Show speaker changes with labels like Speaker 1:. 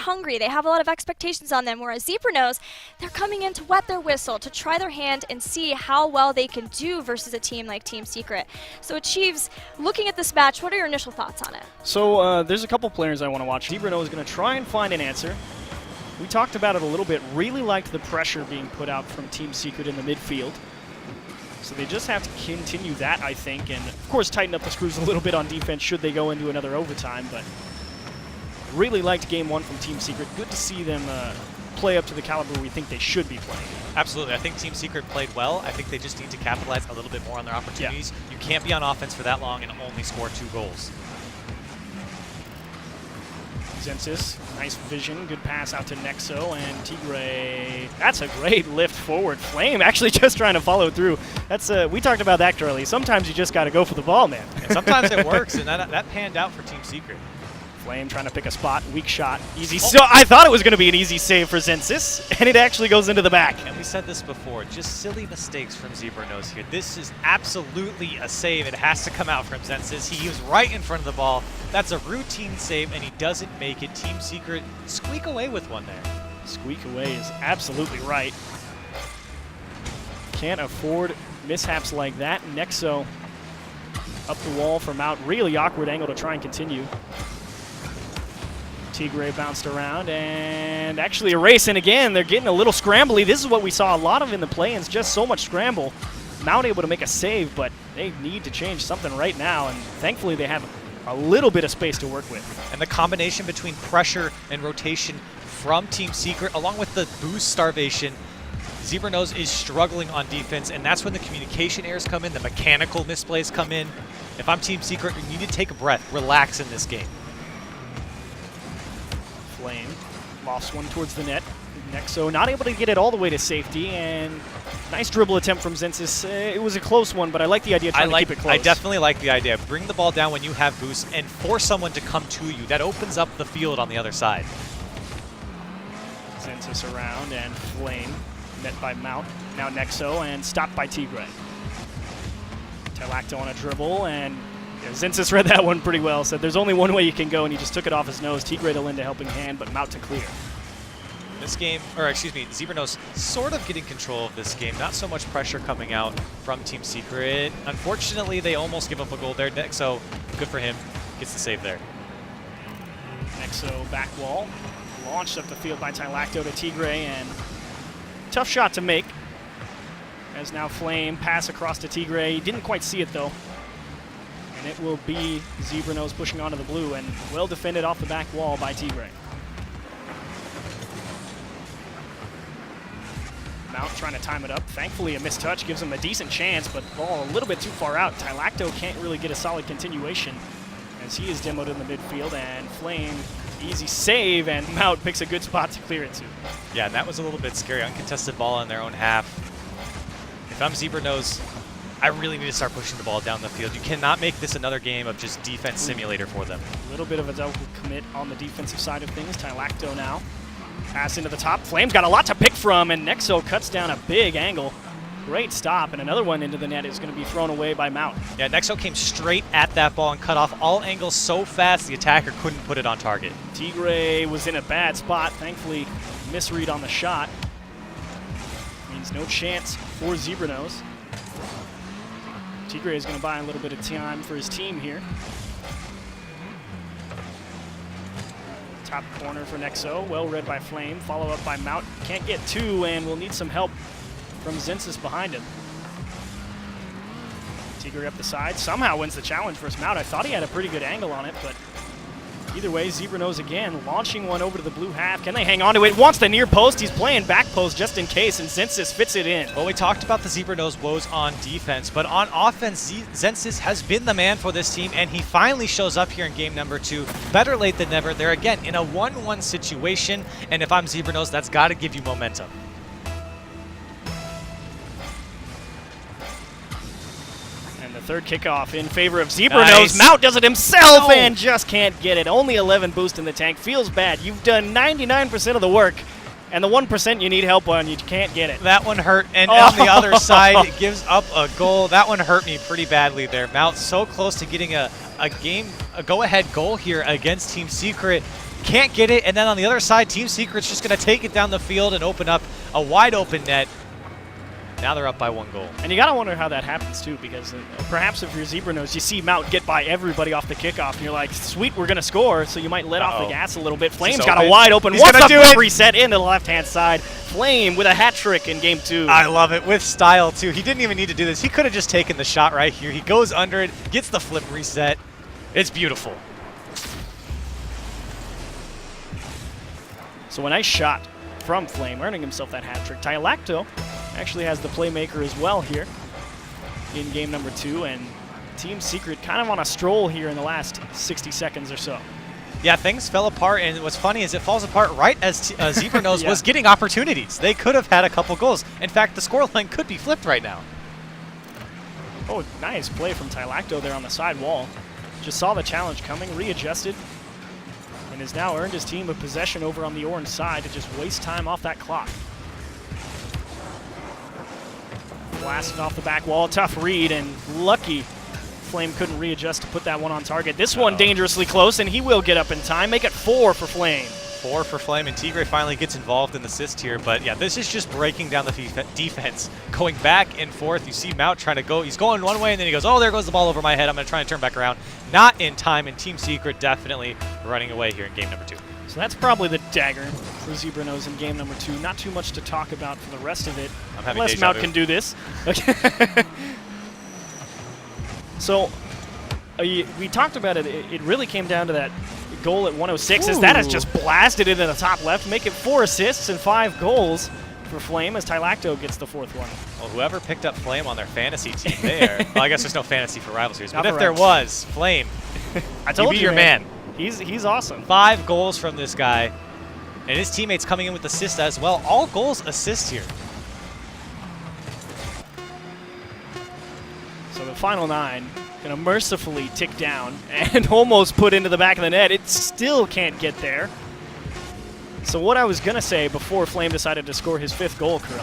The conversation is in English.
Speaker 1: hungry. They have a lot of expectations on them, whereas Zebra knows they're coming in to wet their whistle, to try their hand and see how well they can do versus a team like Team Secret. So Achieves, looking at this match, what are your initial thoughts on it?
Speaker 2: So there's a couple players I want to watch. Zebra is going to try and find an answer. We talked about it a little bit. Really liked the pressure being put out from Team Secret in the midfield. So they just have to continue that, I think, and of course tighten up the screws a little bit on defense should they go into another overtime. But really liked Game 1 from Team Secret. Good to see them play up to the caliber we think they should be playing.
Speaker 3: Absolutely. I think Team Secret played well. I think they just need to capitalize a little bit more on their opportunities. Yeah. You can't be on offense for that long and only score 2 goals.
Speaker 2: Zensis, nice vision, good pass out to Nexo, and Tigre. That's a great lift forward. Flame actually just trying to follow through. That's we talked about that early. Sometimes you just got to go for the ball, man.
Speaker 3: And sometimes it works, and that panned out for Team Secret.
Speaker 2: Flame trying to pick a spot, weak shot, easy. So I thought it was going to be an easy save for Zensis, and it actually goes into the back.
Speaker 3: And we said this before, just silly mistakes from Zebra Nose here. This is absolutely a save. It has to come out from Zensis. He was right in front of the ball. That's a routine save, and he doesn't make it. Team Secret squeak away with one there.
Speaker 2: Squeak away is absolutely right. Can't afford mishaps like that. Nexo up the wall from out. Really awkward angle to try and continue. Tigre bounced around and actually erasing again. They're getting a little scrambly. This is what we saw a lot of in the play-ins, just so much scramble. Mount able to make a save, but they need to change something right now, and thankfully they have a little bit of space to work with.
Speaker 3: And the combination between pressure and rotation from Team Secret, along with the boost starvation, Zebra Nose is struggling on defense, and that's when the communication errors come in, the mechanical misplays come in. If I'm Team Secret, you need to take a breath, relax in this game.
Speaker 2: Flame lost one towards the net. Nexo not able to get it all the way to safety, and nice dribble attempt from Zensis. It was a close one, but I like the idea of trying to keep it close.
Speaker 3: I definitely like the idea. Bring the ball down when you have boosts and force someone to come to you. That opens up the field on the other side.
Speaker 2: Zensis around, and Flame met by Mount. Now Nexo, and stopped by Tigre. Telacto on a dribble, and Zensis read that one pretty well. Said there's only one way you can go, and he just took it off his nose. Tigre to lend a helping hand, but Mount to clear.
Speaker 3: This game, or excuse me, Zebra Nose sort of getting control of this game. Not so much pressure coming out from Team Secret. Unfortunately, they almost give up a goal there. Nexo, good for him, gets the save there.
Speaker 2: Nexo back wall, launched up the field by Tylacto to Tigre, and tough shot to make. As now Flame pass across to Tigre. He didn't quite see it though. And it will be Zebra Nose pushing onto the blue, and well defended off the back wall by Tigre. Mount trying to time it up. Thankfully, a missed touch gives him a decent chance, but ball a little bit too far out. Tylacto can't really get a solid continuation as he is demoed in the midfield, and Flame, easy save, and Mount picks a good spot to clear it to.
Speaker 3: Yeah, and that was a little bit scary. Uncontested ball in their own half. If I'm Zebra Nose, I really need to start pushing the ball down the field. You cannot make this another game of just defense simulator for them.
Speaker 2: A little bit of a double commit on the defensive side of things. Tylacto now. Pass into the top. Flame's got a lot to pick from, and Nexo cuts down a big angle. Great stop, and another one into the net is going to be thrown away by Mount.
Speaker 3: Yeah, Nexo came straight at that ball and cut off all angles so fast the attacker couldn't put it on target.
Speaker 2: Tigre was in a bad spot. Thankfully, misread on the shot. Means no chance for Zebra Nose. Tigre is going to buy a little bit of time for his team here. Top corner for Nexo, well read by Flame, follow up by Mount. Can't get two, and we'll need some help from Zensis behind him. Tigre up the side, somehow wins the challenge versus Mount. I thought he had a pretty good angle on it, but either way, Zebra Nose again, launching one over to the blue half. Can they hang on to it? Wants the near post. He's playing back post just in case, and Zensis fits it in.
Speaker 3: Well, we talked about the Zebra Nose woes on defense, but on offense, Zensis has been the man for this team, and he finally shows up here in game number 2. Better late than never. They're again in a 1-1 situation, and if I'm Zebra Nose, that's got to give you momentum.
Speaker 2: Third kickoff in favor of Zebra Nose. Mount does it himself and just can't get it. Only 11 boost in the tank. Feels bad. You've done 99% of the work, and the 1% you need help on, you can't get it.
Speaker 3: That one hurt, and on the other side, it gives up a goal. That one hurt me pretty badly there. Mount so close to getting a go-ahead goal here against Team Secret. can't get it, and then on the other side, Team Secret's just going to take it down the field and open up a wide open net. Now they're up by 1 goal.
Speaker 2: And you got to wonder how that happens, too, because perhaps if you're Zebra Nose, you see Mount get by everybody off the kickoff, and you're like, sweet, we're going to score, so you might let off the gas a little bit. Flame's got a wide open.
Speaker 3: He's gonna do it.
Speaker 2: Reset into the left-hand side. Flame with a hat trick in game 2.
Speaker 3: I love it, with style, too. He didn't even need to do this. He could have just taken the shot right here. He goes under it, gets the flip reset. It's beautiful.
Speaker 2: So a nice shot from Flame, earning himself that hat trick. Tylacto actually has the playmaker as well here in game number 2, and Team Secret kind of on a stroll here in the last 60 seconds or so.
Speaker 3: Yeah, things fell apart, and what's funny is it falls apart right as Zebra Nose was getting opportunities. They could have had a couple goals. In fact, the scoreline could be flipped right now.
Speaker 2: Oh, nice play from Tylacto there on the side wall. Just saw the challenge coming, readjusted, and has now earned his team a possession over on the orange side to just waste time off that clock. Blasted off the back wall, tough read, and lucky Flame couldn't readjust to put that one on target. This one dangerously close, and he will get up in time. Make it 4 for Flame.
Speaker 3: 4 for Flame, and Tigre finally gets involved in the assist here. But yeah, this is just breaking down the defense, going back and forth. You see Mount trying to go. He's going one way, and then he goes, oh, there goes the ball over my head. I'm going to try and turn back around. Not in time, and Team Secret definitely running away here in game number 2.
Speaker 2: So that's probably the dagger for Zebra Nose in game number 2. Not too much to talk about for the rest of it. Unless Mount can do this. Okay. So we talked about it. It really came down to that goal at 106 as that has just blasted into the top left, make it 4 assists and 5 goals for Flame as Tylacto gets the 4th one.
Speaker 3: Well, whoever picked up Flame on their fantasy team there, well, I guess there's no fantasy for Rival Series, but
Speaker 2: Not
Speaker 3: if there was, Flame,
Speaker 2: I told
Speaker 3: you be your man.
Speaker 2: He's awesome.
Speaker 3: 5 goals from this guy, and his teammates coming in with assists as well. All goals assist here.
Speaker 2: So the final 9 going to mercifully tick down and almost put into the back of the net. It still can't get there. So what I was going to say before Flame decided to score his 5th goal, Curly,